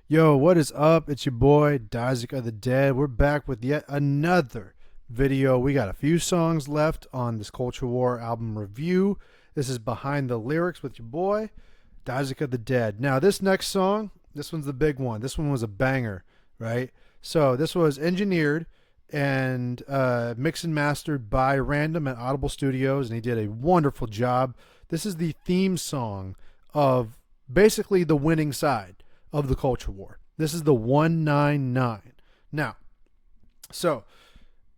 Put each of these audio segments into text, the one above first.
Yo, what is up? It's your boy, Dyzek of the Dead. We're back with yet another video. We got a few songs left on this Culture War album review. This is Behind the Lyrics with your boy, Dyzek of the Dead. Now, this next song, this one's the big one. This one was a banger, right? So, this was engineered and mixed and mastered by Random at Audible Studios, and he did a wonderful job. This is the theme song of basically the winning side of the Culture War. This is the 199. Now, so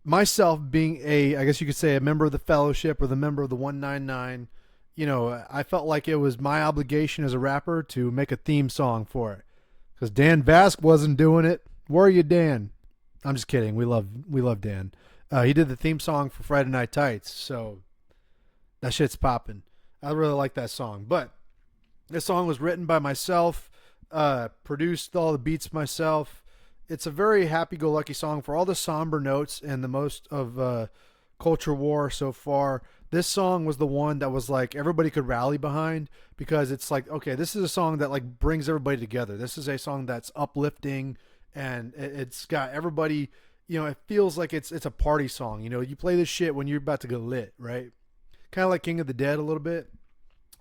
myself being I guess you could say a member of the fellowship or the member of the 199, I felt like it was my obligation as a rapper to make a theme song for it. Because Dan Vasc wasn't doing it. Where are you, Dan? I'm just kidding. We love Dan. He did the theme song for Friday Night Tights, so that shit's popping. I really like that song. But this song was written by myself. Produced all the beats myself. It's a very happy-go-lucky song for all the somber notes and the most of Culture War so far. This song was the one that was like everybody could rally behind, because it's like, okay, this is a song that like brings everybody together. This is a song that's uplifting, and it's got everybody, it feels like it's a party song. You play this shit when you're about to get lit, right? Kind of like King of the Dead a little bit.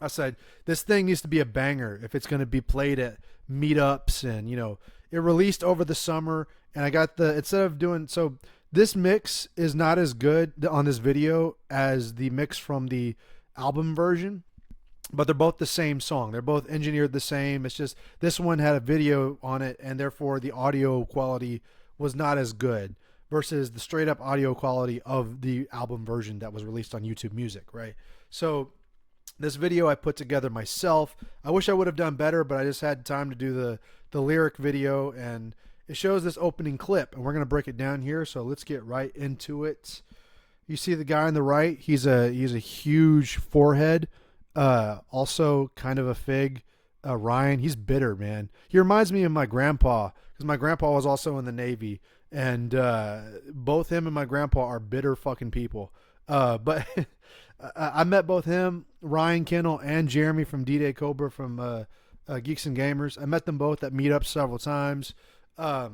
I said, this thing needs to be a banger if it's going to be played at meetups. And, it released over the summer, and I got this mix is not as good on this video as the mix from the album version, but they're both the same song. They're both engineered the same. It's just this one had a video on it, and therefore the audio quality was not as good versus the straight up audio quality of the album version that was released on YouTube Music, right? So this video I put together myself. I wish I would have done better, but I just had time to do the lyric video, and it shows this opening clip, and we're going to break it down here. So let's get right into it. You see the guy on the right, he's a huge forehead, also kind of a fig. Ryan, he's bitter, man. He reminds me of my grandpa, because my grandpa was also in the Navy, and both him and my grandpa are bitter fucking people. But I met both him, Ryan Kendall, and Jeremy from D-Day Cobra from Geeks and Gamers. I met them both at meetups several times. I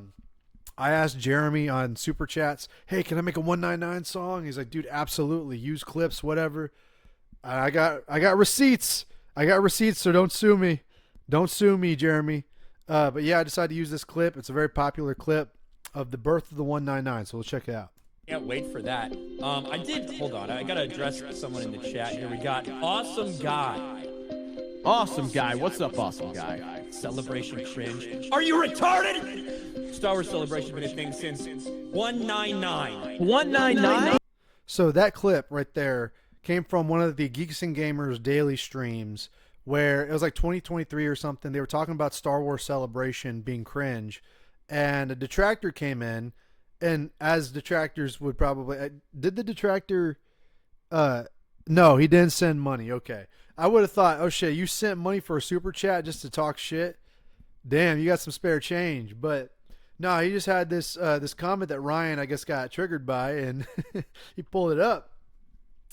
asked Jeremy on Super Chats, hey, can I make a 199 song? He's like, dude, absolutely. Use clips, whatever. I got receipts. So don't sue me. Don't sue me, Jeremy. But yeah, I decided to use this clip. It's a very popular clip of the birth of the 199, so we'll check it out. Can't wait for that. Hold on, I gotta address someone in the chat here. We got Awesome Guy. Awesome Guy, what's up, Awesome Guy? Celebration Cringe. Are you retarded? Star Wars Celebration been a thing since 199. 199? So that clip right there came from one of the Geeks and Gamers daily streams, where it was like 2023 or something. They were talking about Star Wars Celebration being cringe, and a detractor came in. And as detractors would probably, did the detractor, no, he didn't send money. Okay. I would have thought, oh shit, you sent money for a super chat just to talk shit? Damn, you got some spare change. But no, he just had this comment that Ryan, I guess, got triggered by, and he pulled it up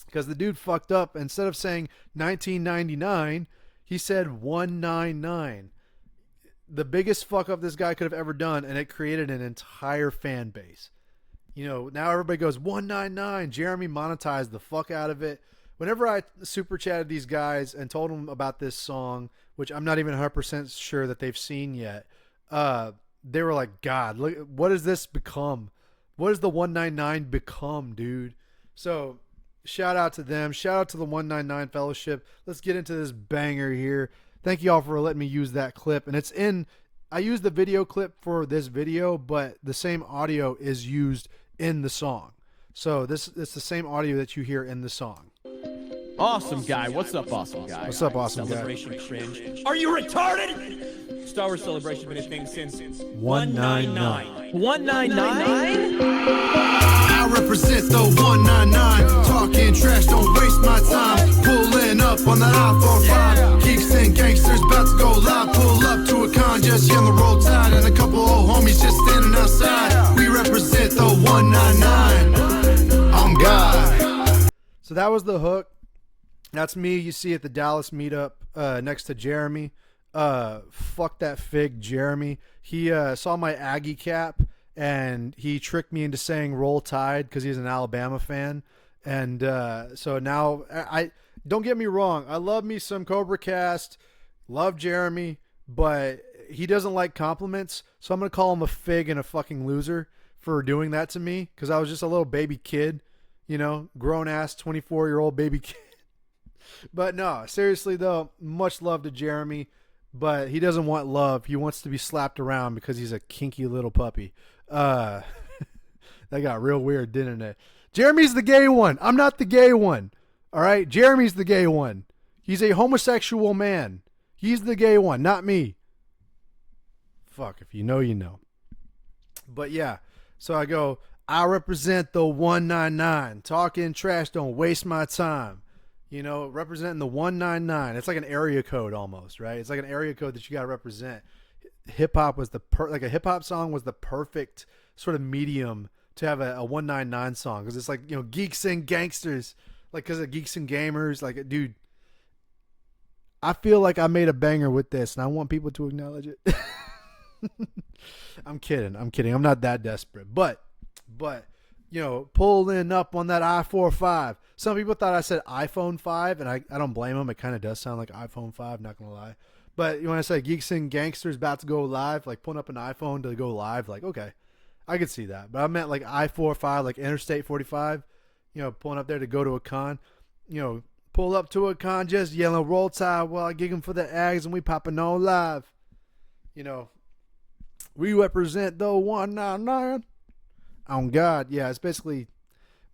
because the dude fucked up. Instead of saying 1999, he said 199. The biggest fuck up this guy could have ever done, and it created an entire fan base. Now everybody goes 199. Jeremy monetized the fuck out of it. Whenever I super chatted these guys and told them about this song, which I'm not even 100% sure that they've seen yet, they were like, God, look, what does this become? What does the 199 become, dude? So shout out to them. Shout out to the 199 Fellowship. Let's get into this banger here. Thank you all for letting me use that clip. And I used the video clip for this video, but the same audio is used in the song. So it's the same audio that you hear in the song. Awesome Guy, what's up, Awesome Guy? What's up, Awesome Guy? Celebration Cringe. Are you retarded? Star Wars Celebration been a thing since 199. 199? I represent the 199. Talking trash, don't waste my time. Pulling up on the I-45. Geeks and gangsters about to go live. Pull up to a con just on the road tide. And a couple old homies just standing outside. We represent the 199. I'm God. So that was the hook. That's me. You see at the Dallas meetup next to Jeremy. Fuck that fig, Jeremy. He saw my Aggie cap and he tricked me into saying Roll Tide because he's an Alabama fan. And so now I don't get me wrong. I love me some Cobra Cast. Love Jeremy, but he doesn't like compliments. So I'm going to call him a fig and a fucking loser for doing that to me because I was just a little baby kid, you know, grown ass 24-year-old baby kid. But no, seriously though, much love to Jeremy, but he doesn't want love. He wants to be slapped around because he's a kinky little puppy. That got real weird, didn't it? Jeremy's the gay one. I'm not the gay one. All right? Jeremy's the gay one. He's a homosexual man. He's the gay one, not me. Fuck, if you know, you know. But yeah, so I go, I represent the 199. Talking trash, don't waste my time. You know, representing the 199. It's like an area code almost, right? It's like an area code that you got to represent. Hip hop was like a hip hop song was the perfect sort of medium to have a 199 song because it's like, you know, geeks and gangsters, like because of geeks and gamers. Like, dude, I feel like I made a banger with this, and I want people to acknowledge it. I'm kidding. I'm not that desperate, but you know, pulling up on that i4-5. Some people thought I said iPhone 5, and I don't blame them. It kind of does sound like iPhone 5, not going to lie. But when I say Geeks and Gangsters about to go live, like pulling up an iPhone to go live, like, okay, I could see that. But I meant like I-4-5, like Interstate 45, you know, pulling up there to go to a con. You know, pull up to a con, just yelling, Roll Tide while I gigging for the Ags, and we popping on live. You know, we represent the 199. On God, yeah, it's basically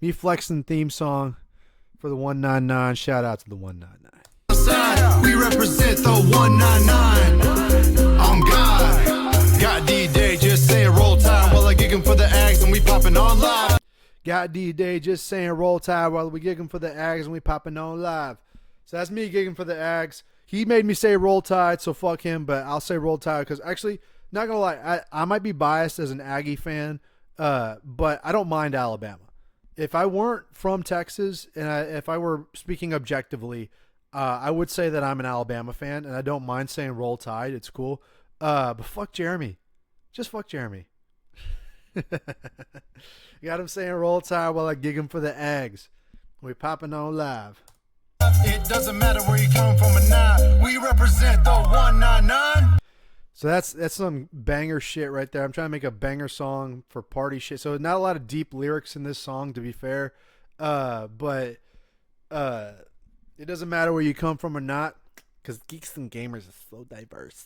me flexing theme song for the 199. Shout out to the 199. We represent the 199. On God. Got D-Day just saying Roll Tide while I gigging for the Ags and we popping on live. Got D-Day just saying Roll Tide while we gigging for the Ags and we popping on live. So that's me gigging for the Ags. He made me say Roll Tide, so fuck him, but I'll say Roll Tide because actually, not gonna lie, I might be biased as an Aggie fan. But I don't mind Alabama. If I weren't from Texas and if I were speaking objectively, I would say that I'm an Alabama fan and I don't mind saying Roll Tide. It's cool. But fuck Jeremy. Just fuck Jeremy. Got him saying Roll Tide while I gig him for the Ags. We popping on live. It doesn't matter where you come from or not. We represent the 199. So that's some banger shit right there. I'm trying to make a banger song for party shit. So not a lot of deep lyrics in this song, to be fair. But it doesn't matter where you come from or not, because geeks and gamers are so diverse.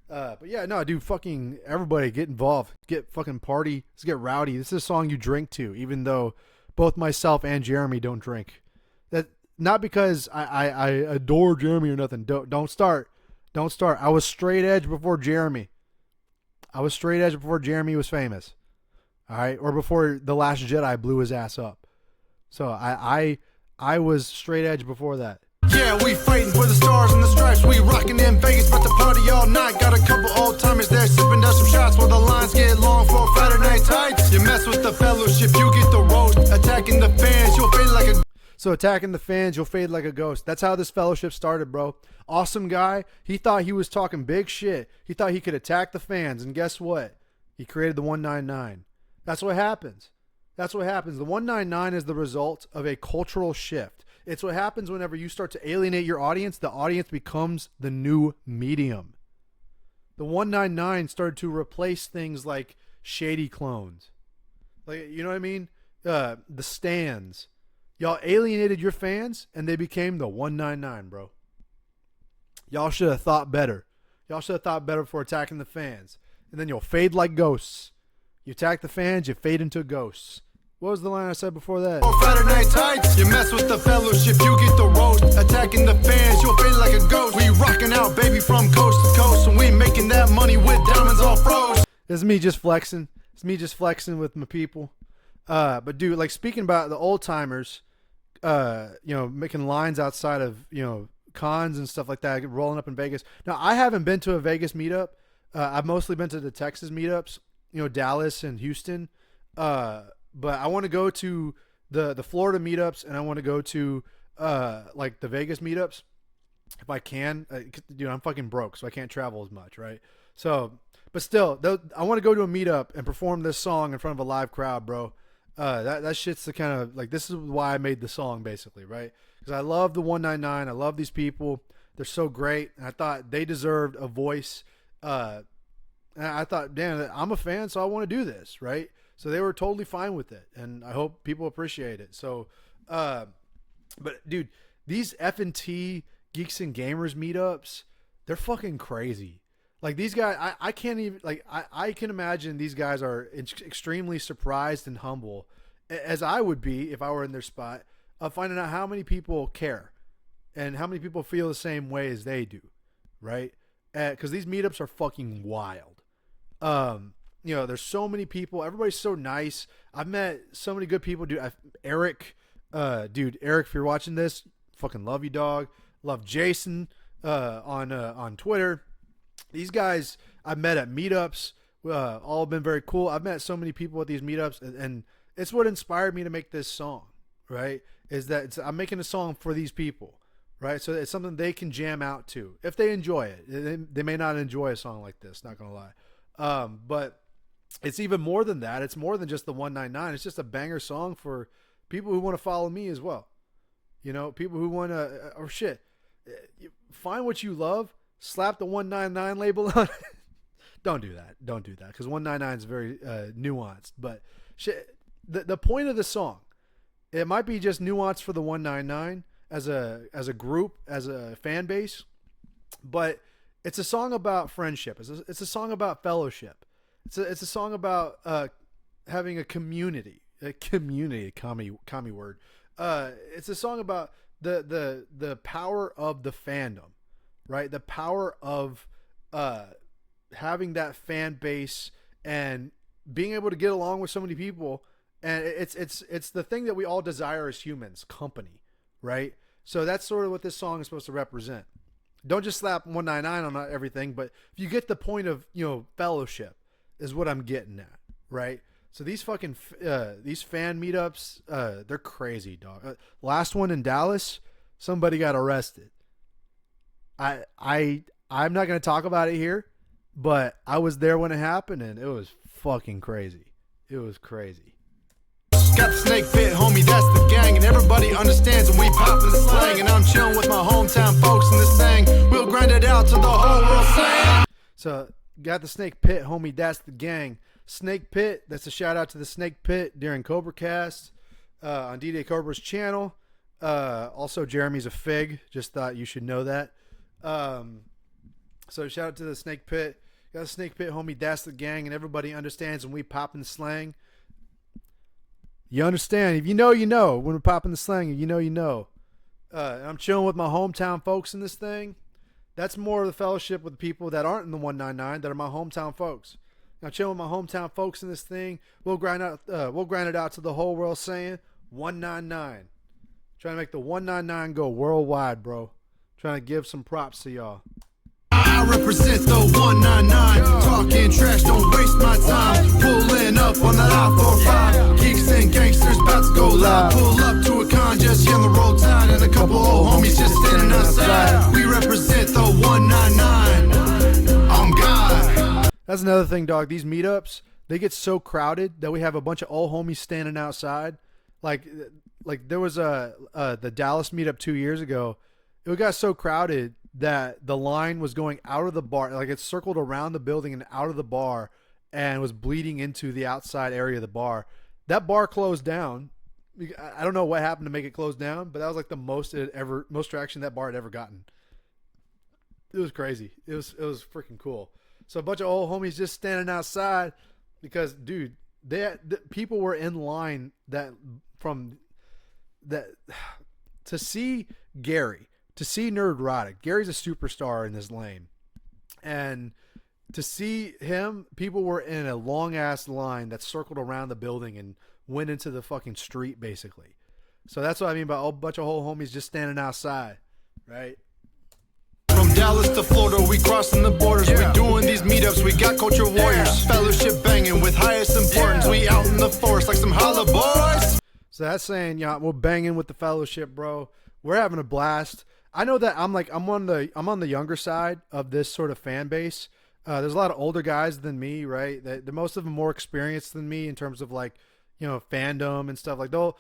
But yeah, no, dude, fucking everybody get involved. Get fucking party. Let's get rowdy. This is a song you drink to, even though both myself and Jeremy don't drink. That not because I adore Jeremy or nothing. Don't start. Don't start. I was straight edge before Jeremy. I was straight edge before Jeremy was famous. All right? Or before The Last Jedi blew his ass up. So I was straight edge before that. Yeah, we fighting for the stars and the stripes. We rocking in Vegas, about to party all night. Got a couple old timers there sipping down some shots while the lines get long for Friday night tights. You mess with the fellowship, you get the roast. Attacking the fans, you'll fade like a... So attacking the fans, you'll fade like a ghost. That's how this fellowship started, bro. Awesome guy. He thought he was talking big shit. He thought he could attack the fans. And guess what? He created the 199. That's what happens. That's what happens. The 199 is the result of a cultural shift. It's what happens whenever you start to alienate your audience. The audience becomes the new medium. The 199 started to replace things like shady clones. Like, you know what I mean? The stands. Y'all alienated your fans, and they became the 199, bro. Y'all should have thought better. Y'all should have thought better before attacking the fans. And then you'll fade like ghosts. You attack the fans, you fade into ghosts. What was the line I said before that? Friday night tights, you mess with the fellowship, you get the roast. Attacking the fans, you'll fade like a ghost. We rocking out, baby, from coast to coast, and we making that money with diamonds all froze. This is me just flexing. It's me just flexing with my people. But dude, like speaking about the old timers, you know, making lines outside of, you know, cons and stuff like that, rolling up in Vegas. Now, I haven't been to a Vegas meetup. I've mostly been to the Texas meetups, you know, Dallas and Houston. But I want to go to the Florida meetups, and I want to go to like the Vegas meetups. if I can. Dude, I'm fucking broke, so I can't travel as much, right? So, but still, I want to go to a meetup and perform this song in front of a live crowd, bro. That shit's the kind of, like, this is why I made the song, basically, right? Because I love the 199. I love these people. They're so great. And I thought they deserved a voice. And I thought, damn, I'm a fan, so I want to do this, right? So they were totally fine with it. And I hope people appreciate it. So, but dude, these F&T Geeks and Gamers meetups, they're fucking crazy. Like, these guys, I can't even, like, I can imagine these guys are extremely surprised and humble, as I would be if I were in their spot, of finding out how many people care and how many people feel the same way as they do, right? Because these meetups are fucking wild. You know, there's so many people. Everybody's so nice. I've met so many good people. Dude, Eric, if you're watching this, fucking love you, dog. Love Jason on Twitter. These guys I've met at meetups, all been very cool. I've met so many people at these meetups, and it's what inspired me to make this song, right? Is that I'm making a song for these people, right? So it's something they can jam out to if they enjoy it. They may not enjoy a song like this, not gonna lie. But it's even more than that. It's more than just the 199. It's just a banger song for people who want to follow me as well. You know, people who want to, or shit, find what you love. Slap the 199 label on it. Don't do that. Don't do that. Because 199 is very nuanced. But shit, the point of the song, it might be just nuance for the 199 as a group, as a fan base. But it's a song about friendship. It's a song about fellowship. It's a song about having a community. A community, commie word. It's a song about the power of the fandom. Right, the power of having that fan base and being able to get along with so many people, and it's the thing that we all desire as humans, company, right? So that's sort of what this song is supposed to represent. Don't just slap 199 on everything, but if you get the point of, you know, fellowship is what I'm getting at, right? So these fucking these fan meetups, they're crazy, dog. Last one in Dallas, somebody got arrested. I'm not going to talk about it here, but I was there when it happened, and it was fucking crazy. It was crazy. Got the snake bit, homie, that's the gang, and everybody understands when we poppin' the slang, and I'm chillin' with my hometown folks in this thing. We'll grind it out to the whole world saying. So, got the snake pit, homie, that's the gang. Snake Pit, that's a shout out to the Snake Pit during CobraCast on DJ Cobra's channel. Also, Jeremy's a fig, just thought you should know that. So shout out to the Snake Pit. Got a Snake Pit, homie, that's the gang, and everybody understands when we pop in the slang. You understand. If you know, you know. When we're popping the slang, if you know, you know. I'm chilling with my hometown folks in this thing. That's more of the fellowship with the people that aren't in the 199, that are my hometown folks. I'm chilling with my hometown folks in this thing. We'll grind it out to the whole world saying 199. Trying to make the 199 go worldwide, bro. Trying to give some props to y'all. I represent the 199. Talking trash, don't waste my time. Pulling up on that I-45. Geeks and gangsters about to go live. Pull up to a con, just on the road tide. And a couple old homies just standing outside. We represent the 199. I'm God. That's another thing, dog. These meetups, they get so crowded that we have a bunch of old homies standing outside. Like there was the Dallas meetup 2 years ago. It got so crowded that the line was going out of the bar. Like, it circled around the building and out of the bar and was bleeding into the outside area of the bar. That bar closed down. I don't know what happened to make it close down, but that was like the most traction that bar had ever gotten. It was crazy. It was freaking cool. So a bunch of old homies just standing outside because, dude, the people were in line to see Gary. To see Nerdrotic. Gary's a superstar in this lane. And to see him, people were in a long-ass line that circled around the building and went into the fucking street, basically. So that's what I mean by a bunch of whole homies just standing outside, right? From Dallas to Florida, we crossing the borders. We doing these meetups, we got culture warriors. Fellowship banging with highest importance. We out in the forest like some holla boys. So that's saying, yeah, we're banging with the fellowship, bro. We're having a blast. I know that I'm on the younger side of this sort of fan base. There's a lot of older guys than me, right? The most of them more experienced than me in terms of like, fandom and stuff. Like they'll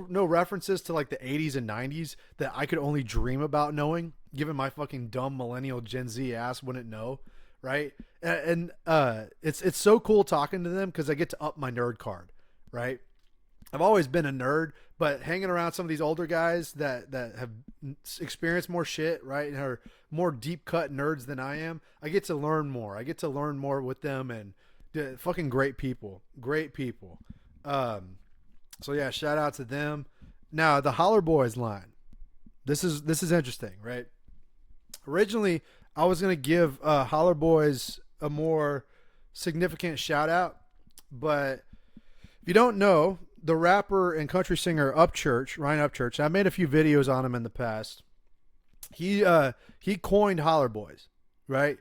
know references to like the 80s and 90s that I could only dream about knowing, given my fucking dumb millennial Gen Z ass wouldn't know, right? And it's so cool talking to them because I get to up my nerd card, right? I've always been a nerd, but hanging around some of these older guys that have experienced more shit, right, and are more deep cut nerds than I am, I get to learn more. I get to learn more with them, and fucking great people. So yeah, shout out to them. Now the Holler Boys line. This is interesting, right? Originally, I was gonna give Holler Boys a more significant shout out, but if you don't know, the rapper and country singer Ryan Upchurch, I made a few videos on him in the past. He coined Holler Boys, right?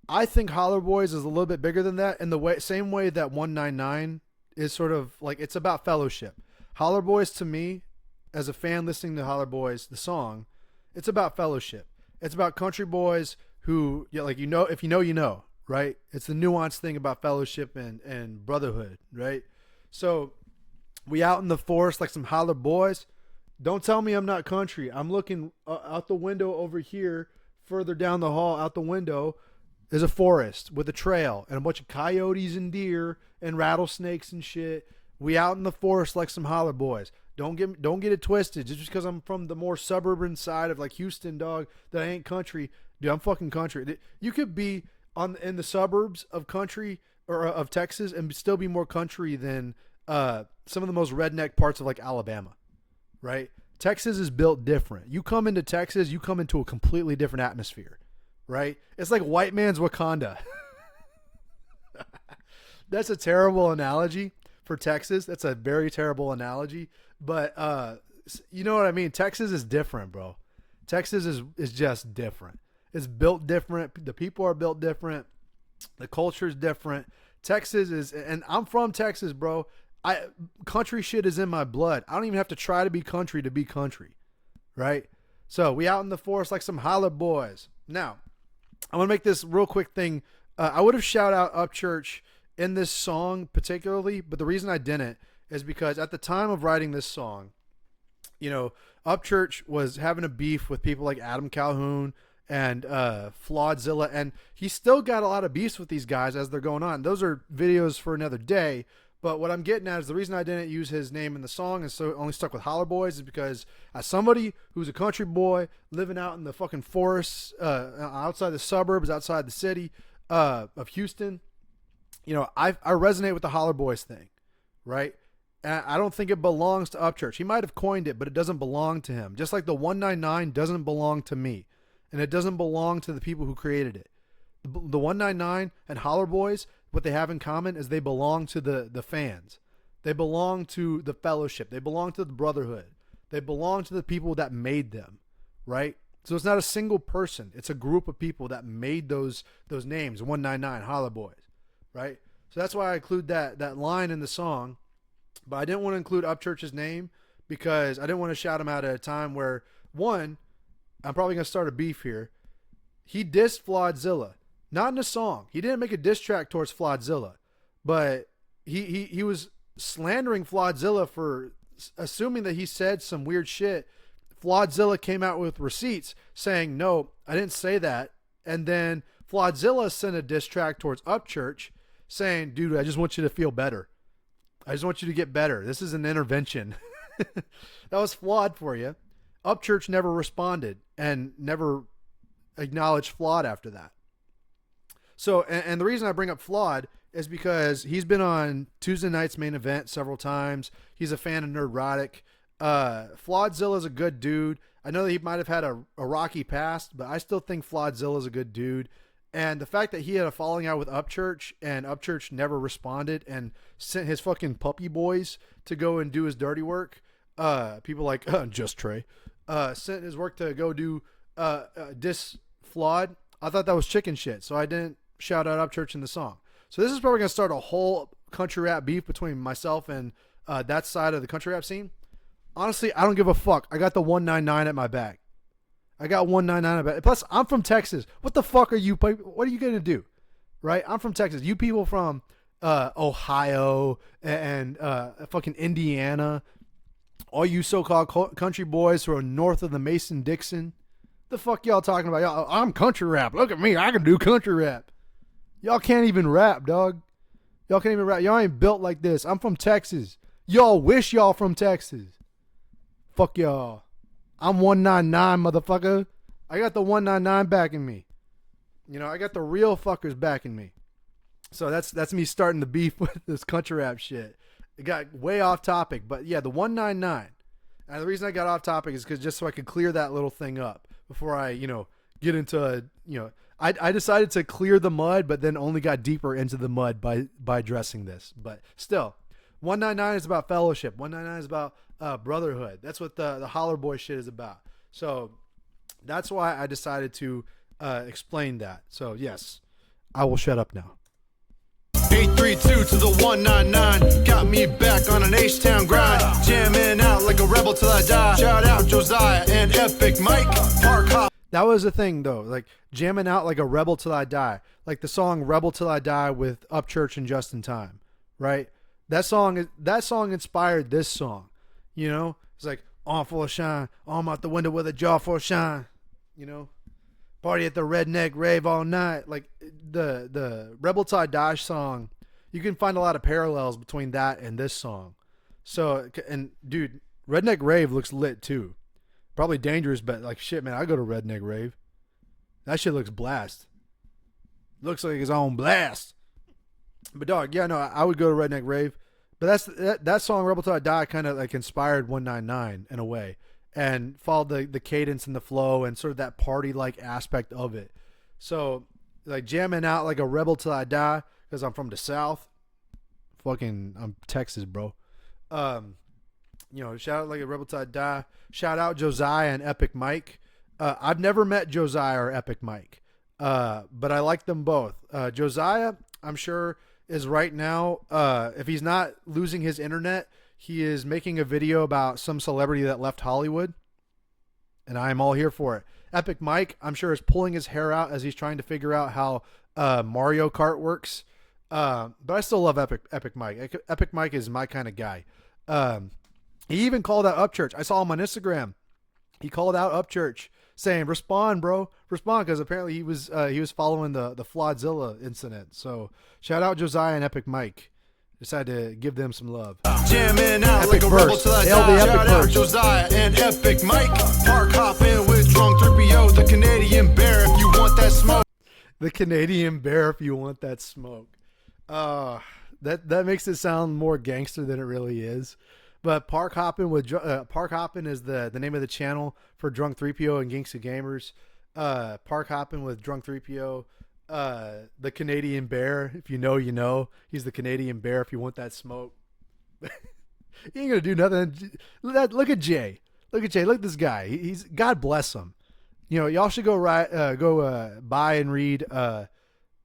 I think Holler Boys is a little bit bigger than that in the same way that 199 is sort of like, it's about fellowship. Holler Boys, to me, as a fan listening to Holler Boys, the song, it's about fellowship. It's about country boys who, if you know, right? It's the nuanced thing about fellowship and brotherhood, right? So we out in the forest like some holler boys. Don't tell me I'm not country. I'm looking out the window over here, further down the hall, out the window is a forest with a trail and a bunch of coyotes and deer and rattlesnakes and shit. We out in the forest like some holler boys. Don't get it twisted. Just because I'm from the more suburban side of like Houston, dog, that I ain't country. Dude, I'm fucking country. You could be in the suburbs of country or of Texas and still be more country than some of the most redneck parts of like Alabama, right? Texas is built different. You come into Texas, you come into a completely different atmosphere, right? It's like white man's Wakanda. That's a terrible analogy for Texas. That's a very terrible analogy, but you know what I mean? Texas is different, bro. Texas is just different. It's built different. The people are built different. The culture is different. Texas is, and I'm from Texas, bro. Country shit is in my blood. I don't even have to try to be country, right? So we out in the forest like some holler boys. Now, I'm gonna make this real quick thing. I would have shout out Upchurch in this song particularly, but the reason I didn't is because at the time of writing this song, Upchurch was having a beef with people like Adam Calhoun and Flawedzilla, and he still got a lot of beefs with these guys as they're going on. Those are videos for another day. But what I'm getting at is the reason I didn't use his name in the song and so only stuck with Holler Boys is because as somebody who's a country boy living out in the fucking forests, outside the suburbs, outside the city of Houston, I resonate with the Holler Boys thing, right? And I don't think it belongs to Upchurch. He might have coined it, but it doesn't belong to him. Just like the 199 doesn't belong to me, and it doesn't belong to the people who created it. The 199 and Holler Boys, what they have in common is they belong to the fans. They belong to the fellowship. They belong to the brotherhood. They belong to the people that made them, right? So it's not a single person. It's a group of people that made those names, 199, Holler Boys, right? So that's why I include that line in the song. But I didn't want to include Upchurch's name because I didn't want to shout him out at a time where, one, I'm probably going to start a beef here. He dissed Flawedzilla. Not in a song. He didn't make a diss track towards Flawedzilla, but he was slandering Flawedzilla for assuming that he said some weird shit. Flawedzilla came out with receipts saying, no, I didn't say that. And then Flawedzilla sent a diss track towards Upchurch saying, dude, I just want you to feel better. I just want you to get better. This is an intervention. That was flawed for you. Upchurch never responded and never acknowledged flawed after that. So, and the reason I bring up Flawed is because he's been on Tuesday Night's Main Event several times. He's a fan of Nerdrotic. Flawedzilla is a good dude. I know that he might have had a rocky past, but I still think Flawedzilla is a good dude. And the fact that he had a falling out with Upchurch and Upchurch never responded and sent his fucking puppy boys to go and do his dirty work. People like Just Trey sent his work to go do diss Flawed. I thought that was chicken shit, so I didn't shout out Upchurch in the song. So this is probably going to start a whole country rap beef between myself and that side of the country rap scene. Honestly, I don't give a fuck. I got the 199 at my back. I got 199 about it. Plus, I'm from Texas. What the fuck are you? What are you gonna do? Right? I'm from Texas. You people from Ohio and fucking Indiana, all you so-called country boys who are north of the Mason-Dixon, the fuck y'all talking about? Y'all, I'm country rap. Look at me. I can do country rap. Y'all can't even rap, dog. Y'all can't even rap. Y'all ain't built like this. I'm from Texas. Y'all wish y'all from Texas. Fuck y'all. I'm 199, motherfucker. I got the 199 backing me. You know, I got the real fuckers backing me. So that's me starting the beef with this country rap shit. It got way off topic, but yeah, the 199. And the reason I got off topic is because just so I could clear that little thing up before I, get into I decided to clear the mud, but then only got deeper into the mud by addressing this. But still, 199 is about fellowship. 199 is about brotherhood. That's what the Holler Boy shit is about. So that's why I decided to explain that. So yes, I will shut up now. 832 to the 199. Got me back on an H-Town grind. Jamming out like a rebel till I die. Shout out Josiah and Epic Mike. Park Hop. That was the thing though, like jamming out like a rebel till I die. Like the song Rebel Till I Die with Upchurch and Just in Time, right? That song inspired this song. It's like on full of shine, arm out the window with a jaw full of shine. Party at the redneck rave all night. Like the Rebel Till I Die song, you can find a lot of parallels between that and this song. So, and dude, redneck rave looks lit too. Probably dangerous, but like shit, man, I go to redneck rave. That shit looks blast. Looks like it's on blast. But dog, yeah, no, I would go to redneck rave. But that song Rebel Till I Die kind of like inspired 199 in a way, and followed the cadence and the flow and sort of that party like aspect of it. So like jamming out like a Rebel Till I Die, because I'm from the South. I'm Texas, bro. Shout out like a Rebel Till I Die. Shout out Josiah and Epic Mike. I've never met Josiah or Epic Mike, but I like them both. Josiah, I'm sure, is right now, if he's not losing his internet, he is making a video about some celebrity that left Hollywood, and I am all here for it. Epic Mike, I'm sure, is pulling his hair out as he's trying to figure out how Mario Kart works. But I still love Epic Mike. Epic Mike is my kind of guy. He even called out Upchurch. I saw him on Instagram. He called out Upchurch, saying, "Respond, bro, respond," because apparently he was following the Flodzilla incident. So shout out Josiah and Epic Mike. Decided to give them some love. Jamming out Epic like a verse. rebel till I Hail the die. epic Shout out verse. Josiah and Epic Mike. Park hopping with drunk 3PO, the Canadian bear. If you want that smoke. The Canadian bear, if you want that smoke. That makes it sound more gangster than it really is. But Park Hoppin' is the name of the channel for Drunk 3PO and Gangsta Gamers. Park Hoppin' with Drunk 3PO. The Canadian bear, if you know, you know. He's the Canadian bear if you want that smoke. He ain't gonna do nothing. Look at Jay. Look at Jay. Look at this guy. He's God bless him. Y'all should go buy and read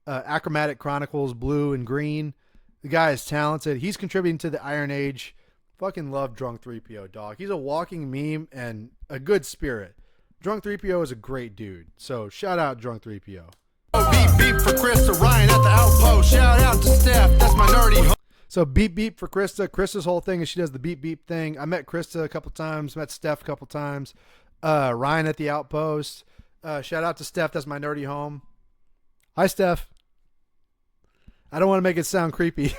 Achromatic Chronicles Blue and Green. The guy is talented. He's contributing to the Iron Age. Fucking love Drunk 3PO, dog. He's a walking meme and a good spirit. Drunk 3PO is a great dude. So shout out Drunk 3PO. Beep beep for Chris Ryan at the outpost. Shout out to Steph. That's my nerdy. So beep beep for Krista. Krista's whole thing is she does the beep beep thing. I met Krista a couple times. Met Steph a couple times. Ryan at the outpost. Shout out to Steph. That's my nerdy home. Hi, Steph. I don't want to make it sound creepy.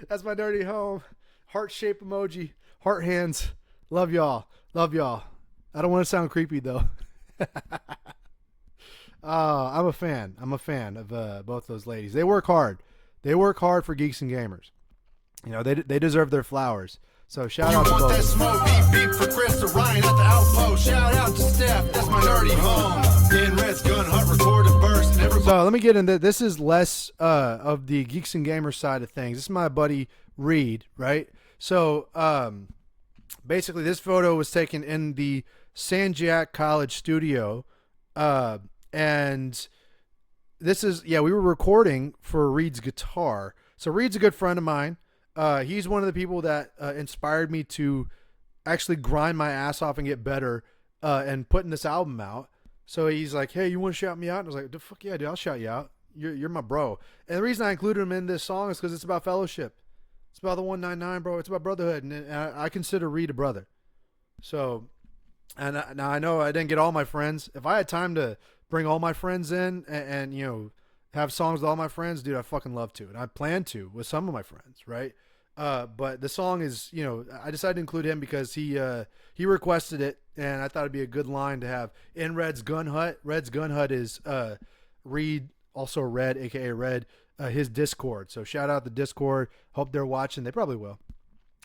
That's my nerdy home. Heart-shaped emoji. Heart hands. Love y'all. Love y'all. I don't want to sound creepy, though. I'm a fan. I'm a fan of both those ladies. They work hard. They work hard for Geeks and Gamers. They deserve their flowers. So shout out to both. That smoke, beep beep for Chris Ryan at the outpost. Shout out to Steph. That's my nerdy home. In Red's gun hut recorded burst. So let me get into this. Is less of the Geeks and Gamers side of things. This is my buddy Reed, right? So basically, this photo was taken in the San Jac College studio, and this is we were recording for Reed's guitar. So Reed's a good friend of mine. He's one of the people that inspired me to actually grind my ass off and get better and putting this album out. So he's like, hey, you want to shout me out? And I was like, the fuck yeah, dude, I'll shout you out. You're my bro. And the reason I included him in this song is because it's about fellowship. It's about the 199, bro. It's about brotherhood. And I consider Reed a brother. So, now I know I didn't get all my friends. If I had time to bring all my friends in and you know, have songs with all my friends, dude, I fucking love to. And I plan to with some of my friends, right? But the song is, you know, I decided to include him because he requested it, and I thought it'd be a good line to have in Red's Gun Hut. Red's Gun Hut is Reed, also Red, aka Red, his Discord. So shout out the Discord. Hope they're watching. They probably will.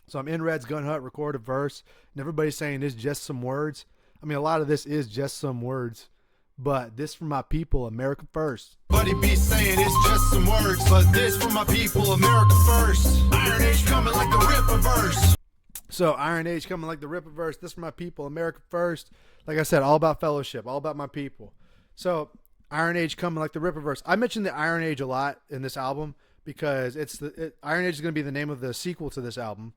So I'm in Red's Gun Hut, record a verse, and everybody's saying it's just some words. I mean, a lot of this is just some words, but this for my people, America first. Buddy be saying it's just some words, but this for my people, America first. Iron Age coming like the Ripper verse. So Iron Age coming like the Ripper verse. This for my people, America first. Like I said, all about fellowship, all about my people. So Iron Age coming like the Ripper verse. I mentioned the Iron Age a lot in this album because Iron Age is going to be the name of the sequel to this album.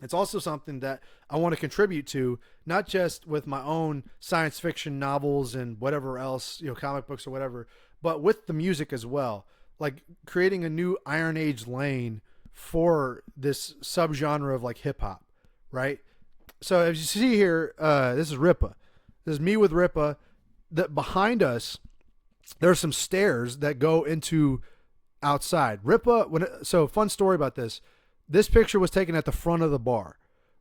It's also something that I want to contribute to, not just with my own science fiction novels and whatever else, you know, comic books or whatever, but with the music as well. Like creating a new Iron Age lane for this subgenre of like hip hop, right? So as you see here, this is Rippa. This is me with Rippa. That behind us, there's some stairs that go into outside. Rippa, so fun story about this. This picture was taken at the front of the bar.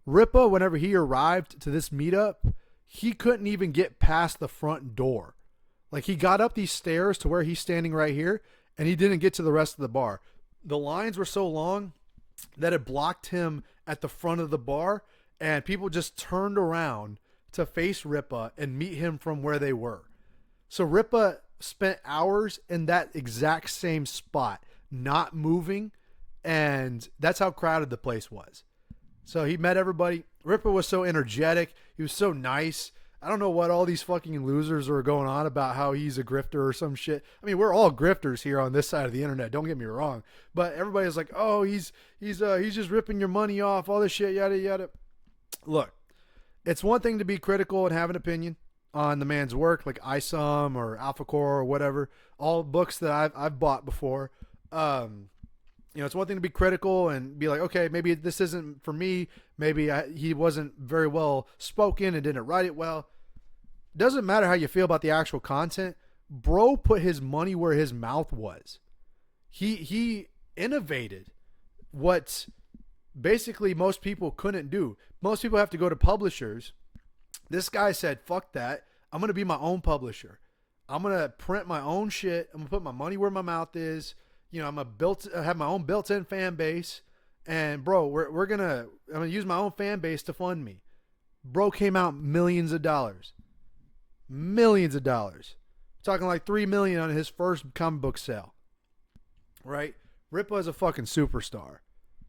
Rippa, whenever he arrived to this meetup, he couldn't even get past the front door. Like he got up these stairs to where he's standing right here, and he didn't get to the rest of the bar. The lines were so long that it blocked him at the front of the bar, and people just turned around to face Rippa and meet him from where they were. So Rippa spent hours in that exact same spot, not moving, and that's how crowded the place was. So he met everybody. Rippa was so energetic. He was so nice. I don't know what all these fucking losers are going on about how he's a grifter or some shit. I mean, we're all grifters here on this side of the internet. Don't get me wrong. But everybody's like, oh, he's just ripping your money off, all this shit, yada, yada. Look, it's one thing to be critical and have an opinion on the man's work, like ISOM or AlphaCore or whatever. All books that I've bought before. You know, it's one thing to be critical and be like, okay, maybe this isn't for me. Maybe he wasn't very well spoken and didn't write it well. Doesn't matter how you feel about the actual content. Bro put his money where his mouth was. He innovated what basically most people couldn't do. Most people have to go to publishers. This guy said, fuck that. I'm going to be my own publisher. I'm going to print my own shit. I'm going to put my money where my mouth is. You know, I have my own built-in fan base, and bro, I'm gonna use my own fan base to fund me. Bro came out millions of dollars. Talking like $3 million on his first comic book sale. Right? Rippa is a fucking superstar.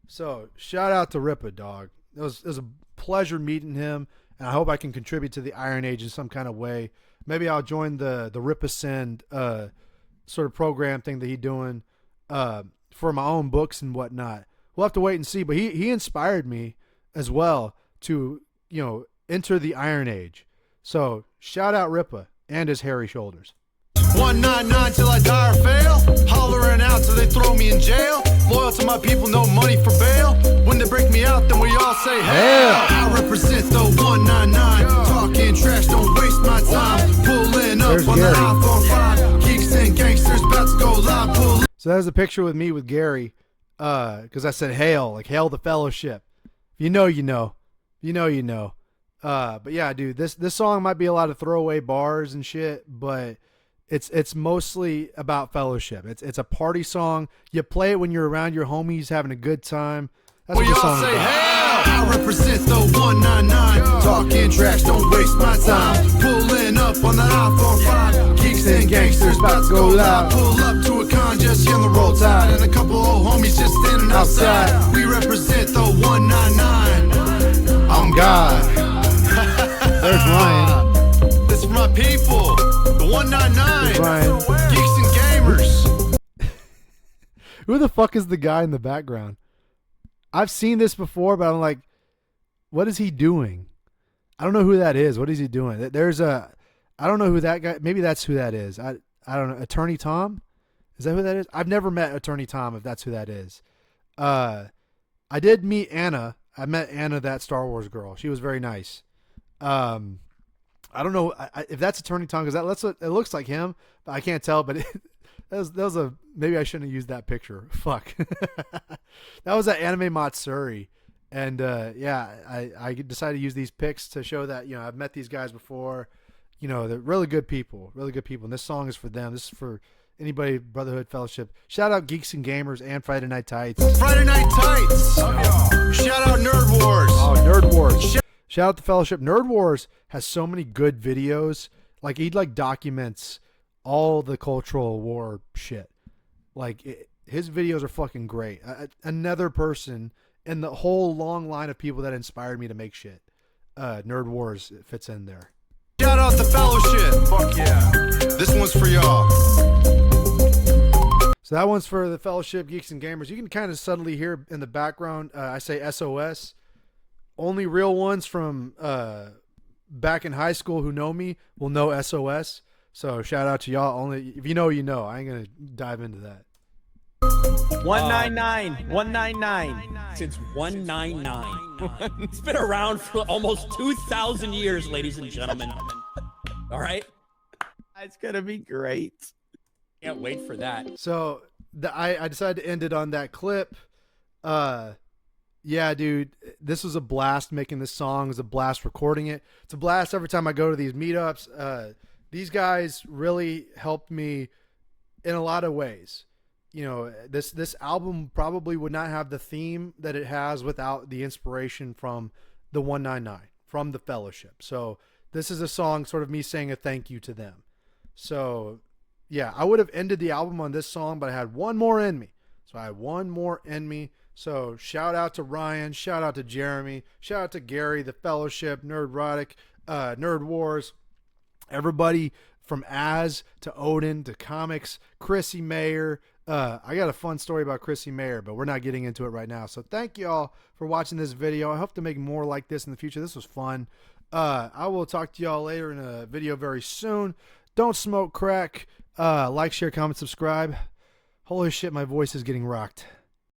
So shout out to Rippa, dog. It was a pleasure meeting him, and I hope I can contribute to the Iron Age in some kind of way. Maybe I'll join the Rippa Send sort of program thing that he's doing. For my own books and whatnot. We'll have to wait and see, but he inspired me as well to, you know, enter the Iron Age. So shout out Rippa and his hairy shoulders. 199 till I die or fail. Hollering out till they throw me in jail. Loyal to my people, no money for bail. When they break me out, then we all say hell. I represent the 199. Talking trash, don't waste my time. Pulling up There's on Gary. the iPhone 5. Geeks and gangsters about to go live. Pull. So that was a picture with me with Gary, because I said hail, like hail the fellowship. If you know, you know. If you know, you know. But yeah, dude, this song might be a lot of throwaway bars and shit, but it's mostly about fellowship. It's a party song. You play it when you're around your homies having a good time. That's what We the all song's say about. hell. I represent the 199. Talking trash, don't waste my time. Pulling up on the iPhone 5. Geeks and gangsters about to go live. Pull up to a con just on the roadside. And a couple old homies just standing outside. We represent the 199. I'm God. There's Ryan. This is my people. The 199. Ryan. Geeks and gamers. Who the fuck is the guy in the background? I've seen this before, but I'm like, what is he doing? I don't know who that is. What is he doing? There's a, I don't know who that guy. Maybe that's who that is. I don't know. Attorney Tom, is that who that is? I've never met Attorney Tom. If that's who that is, I did meet Anna. I met Anna, that Star Wars girl. She was very nice. I don't know if that's Attorney Tom, because it looks like him, but I can't tell. But that was a, maybe I shouldn't have used that picture. Fuck. That was at Anime Matsuri. And yeah, I decided to use these pics to show that, you know, I've met these guys before. You know, they're really good people, really good people. And this song is for them. This is for anybody, Brotherhood Fellowship. Shout out Geeks and Gamers and Friday Night Tights. Friday Night Tights. Shout out Nerd Wars. Oh, Nerd Wars. Shout out the Fellowship. Nerd Wars has so many good videos. Like, he like documents all the cultural war shit. Like, his videos are fucking great. Another person in the whole long line of people that inspired me to make shit. Nerd Wars fits in there. Shout out the Fellowship. Fuck yeah. This one's for y'all. So that one's for the Fellowship, Geeks and Gamers. You can kind of subtly hear in the background, I say SOS. Only real ones from back in high school who know me will know SOS. So shout out to y'all. Only if you know, you know. I ain't going to dive into that. 199. 199. Since 199. It's been around for almost 2,000 years, ladies and gentlemen. All right? It's going to be great. Can't wait for that. So I decided to end it on that clip. Yeah, dude, this was a blast making this song. It was a blast recording it. It's a blast every time I go to these meetups. These guys really helped me in a lot of ways. You know, this album probably would not have the theme that it has without the inspiration from the 199, from the Fellowship. So this is a song, sort of me saying a thank you to them. So yeah, I would have ended the album on this song, but I had one more in me. So I had one more in me. So shout out to Ryan, shout out to Jeremy, shout out to Gary, the Fellowship, Nerdrotic, Nerd Wars, everybody from Az to Odin to comics, Chrissy Mayer. I got a fun story about Chrissy Mayer, but we're not getting into it right now. So thank you all for watching this video. I hope to make more like this in the future. This was fun. I will talk to y'all later in a video very soon. Don't smoke crack. Like, share, comment, subscribe. Holy shit, my voice is getting rocked.